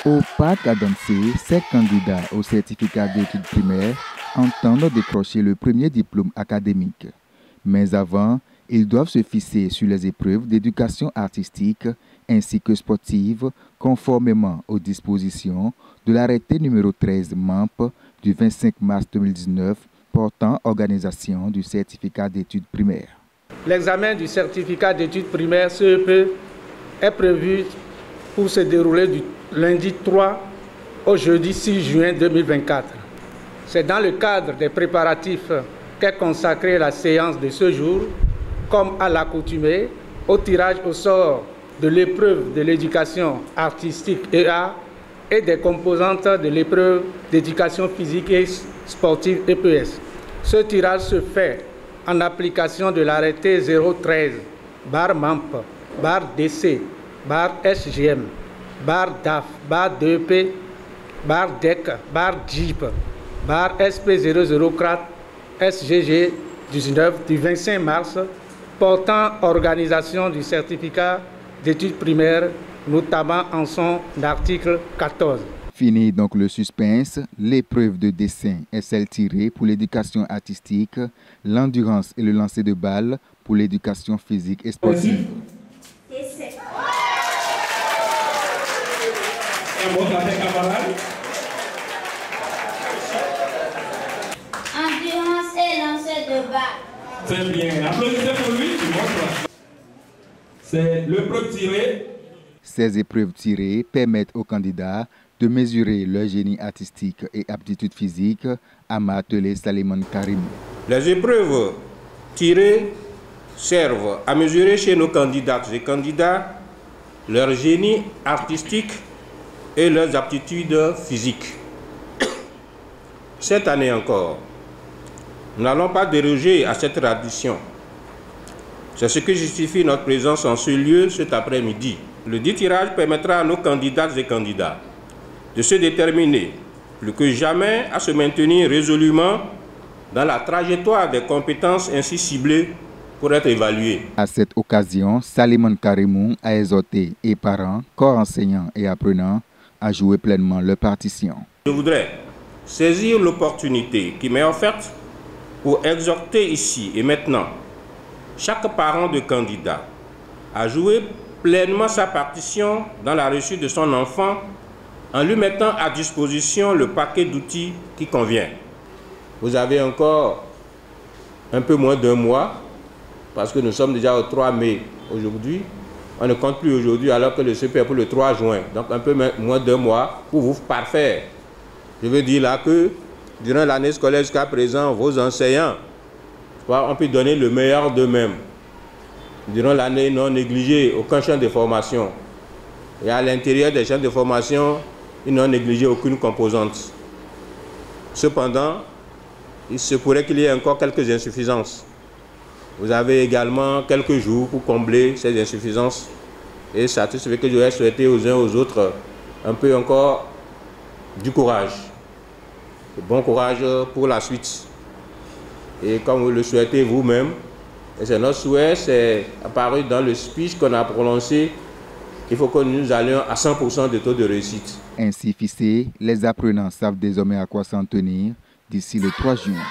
Au parc Adamsey, ces candidats au certificat d'études primaires entendent décrocher le premier diplôme académique. Mais avant, ils doivent se fixer sur les épreuves d'éducation artistique ainsi que sportive conformément aux dispositions de l'arrêté numéro 13 MAMP du 25 mars 2019 portant organisation du certificat d'études primaires. L'examen du certificat d'études primaires CEP est prévu pour se dérouler du lundi 3 au jeudi 6 juin 2024. C'est dans le cadre des préparatifs qu'est consacrée la séance de ce jour, comme à l'accoutumée, au tirage au sort de l'épreuve de l'éducation artistique EA et des composantes de l'épreuve d'éducation physique et sportive EPS. Ce tirage se fait en application de l'arrêté 013/MAMP, DC, SGM, DAF, DEP, DEC, JIP, SP004, SGG 19 du 25 mars portant organisation du certificat d'études primaires, notamment en son article 14. Fini donc le suspense, l'épreuve de dessin est celle tirée pour l'éducation artistique, l'endurance et le lancer de balles pour l'éducation physique et sportive. Endurance et lancer de balles. C'est bien. Applaudissez pour lui, tu montres. C'est l'épreuve tirée. Ces épreuves tirées permettent aux candidats de mesurer leur génie artistique et aptitude physique à Martelé Salimon Karim. Les épreuves tirées servent à mesurer chez nos candidates et candidats leur génie artistique et leurs aptitudes physiques. Cette année encore, nous n'allons pas déroger à cette tradition. C'est ce que justifie notre présence en ce lieu cet après-midi. Le dit tirage permettra à nos candidates et candidats de se déterminer plus que jamais à se maintenir résolument dans la trajectoire des compétences ainsi ciblées pour être évaluées. À cette occasion, Salimon Karimou a exhorté les parents, corps enseignants et apprenants à jouer pleinement leur partition. Je voudrais saisir l'opportunité qui m'est offerte pour exhorter ici et maintenant chaque parent de candidat à jouer pleinement sa partition dans la réussite de son enfant en lui mettant à disposition le paquet d'outils qui convient. Vous avez encore un peu moins d'un mois, parce que nous sommes déjà au 3 mai aujourd'hui. On ne compte plus aujourd'hui alors que le CP est pour le 3 juin. Donc un peu moins d'un mois pour vous parfaire. Je veux dire là que durant l'année scolaire jusqu'à présent, vos enseignants ont pu donner le meilleur d'eux-mêmes. Durant l'année, non négligé aucun champ de formation. Et à l'intérieur des champs de formation, ils n'ont négligé aucune composante. Cependant, il se pourrait qu'il y ait encore quelques insuffisances. Vous avez également quelques jours pour combler ces insuffisances. Et ça, tout ce que j'aurais souhaité aux uns aux autres, un peu encore du courage. Bon courage pour la suite. Et comme vous le souhaitez vous-même, et c'est notre souhait, c'est apparu dans le speech qu'on a prononcé, il faut que nous allions à 100% de taux de réussite. Ainsi fixé, les apprenants savent désormais à quoi s'en tenir d'ici le 3 juin.